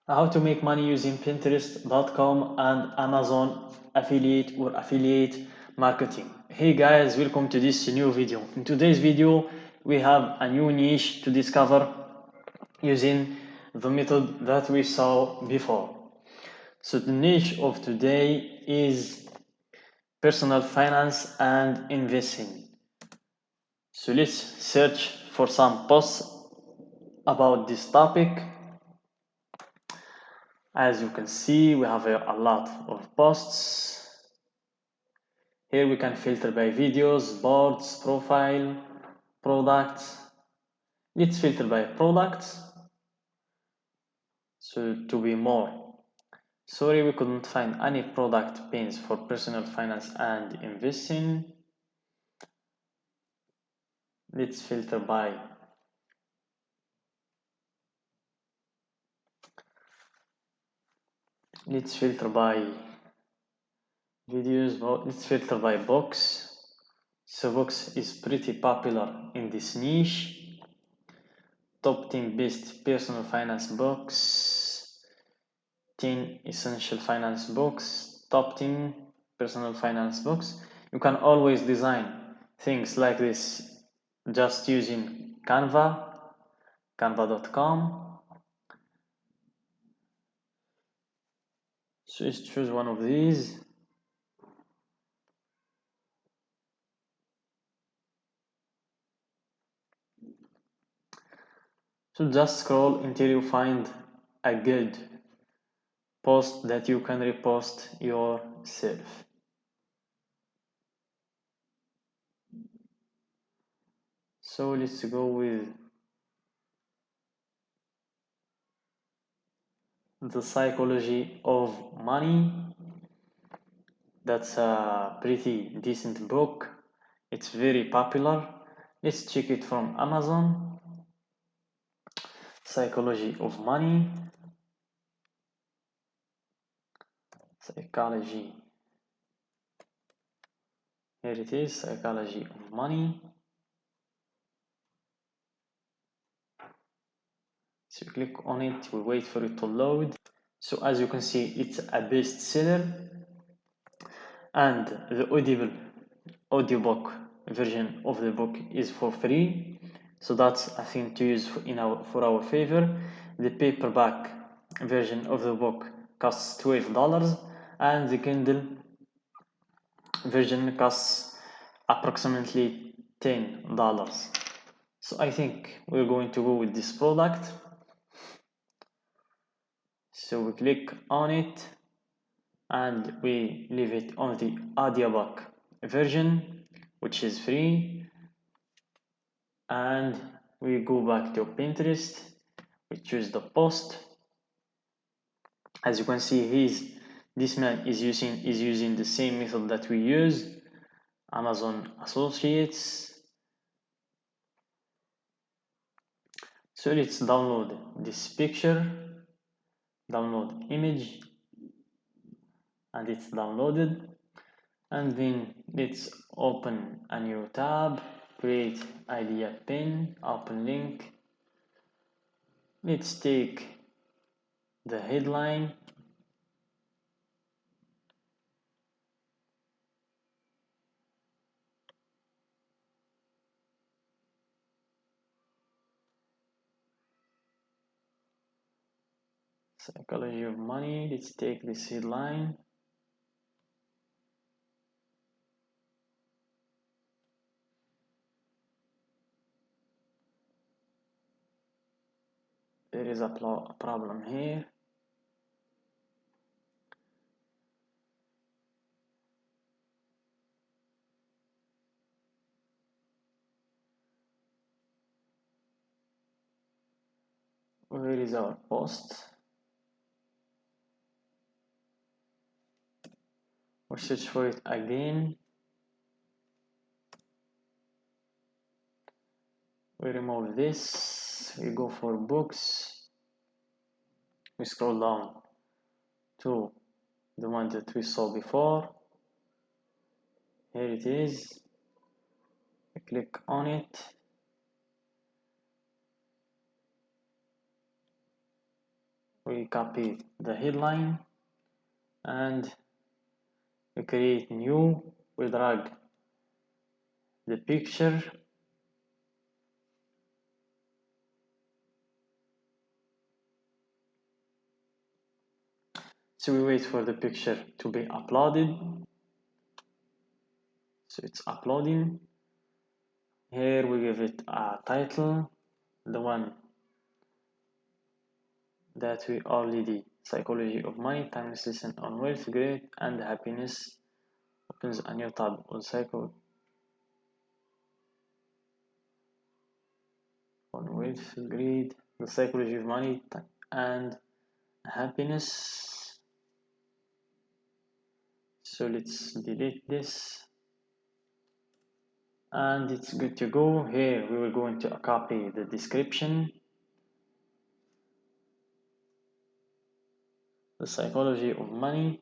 How to make money using Pinterest.com and Amazon affiliate marketing. Hey guys, welcome to this new video. In today's video, we have a new niche to discover using the method that we saw before. So the niche of today is personal finance and investing. So let's search for some posts about this topic. As you can see, we have a lot of posts. Here we can filter by videos, boards, profile, products. Let's filter by products. So to be more. Sorry, we couldn't find any product pins for personal finance and investing. Let's filter by videos. Let's filter by books. So books is pretty popular in this niche. Top 10 best personal finance books, 10 essential finance books, top 10 personal finance books. You can always design things like this just using canva.com. So let's choose one of these. So just scroll until you find a good post that you can repost yourself. So let's go with the psychology of money. That's a pretty decent book. It's very popular. Let's check it from Amazon. Psychology of money. Psychology. Here it is, psychology of money. So you click on it, we wait for it to load. So as you can see, it's a bestseller, and the audiobook version of the book is for free. So that's a thing to use for our favor. The paperback version of the book costs $12, and the Kindle version costs approximately $10. So I think we're going to go with this product. So we click on it and we leave it on the audiobook version, which is free, and we go back to Pinterest. We choose the post. As you can see, this man is using the same method that we use, Amazon Associates. So let's download this picture, download image, and it's downloaded. And then let's open a new tab, create idea pin, open link. Let's take the headline. Psychology of money. Let's take this headline. There is a problem here. Where is our post? We search for it again. We remove this. We go for books. We scroll down to the one that we saw before. Here it is. We click on it. we copy the headline and we create new, we drag the picture, so we wait for the picture to be uploaded. So it's uploading. Here we give it a title, the one that we already, Psychology of Money, timeless lesson on wealth, great and happiness. Opens a new tab on wealth, greed, the psychology of money and happiness. So let's delete this and it's good to go. Here we will going to copy the description, the psychology of money.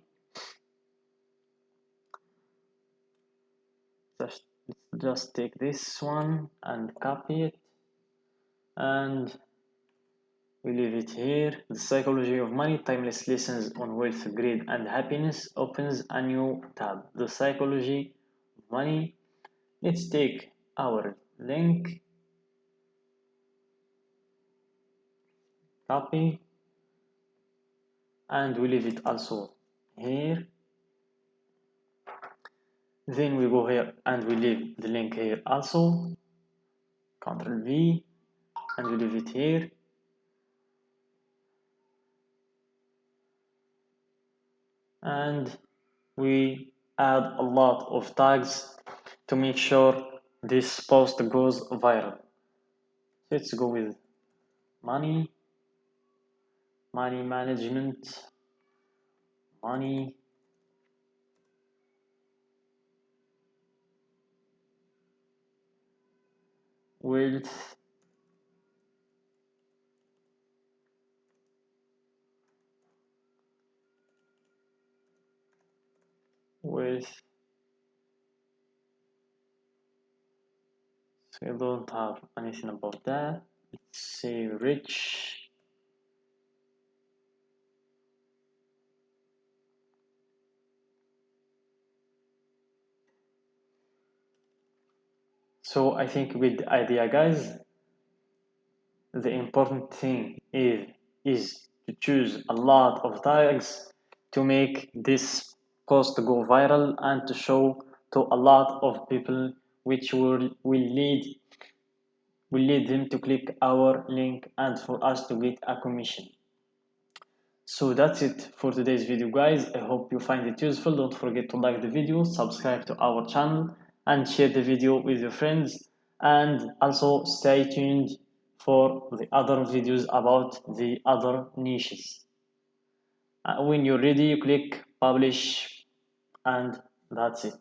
Just take this one and copy it and we leave it here. The psychology of money, timeless lessons on wealth, greed and happiness opens a new tab. The psychology of money. Let's take our link, copy, and we leave it also here. Then we go here and we leave the link here also. Ctrl V and we leave it here. And we add a lot of tags to make sure this post goes viral. Let's go with money management, money, wealth, wealth. So I don't have anything about that. Let's say rich. So I think with the idea, guys, the important thing is to choose a lot of tags to make this post go viral and to show to a lot of people, which will lead them to click our link and for us to get a commission. So that's it for today's video, guys. I hope you find it useful. Don't forget to like the video, subscribe to our channel and share the video with your friends, and also stay tuned for the other videos about the other niches. When you're ready, you click publish and that's it.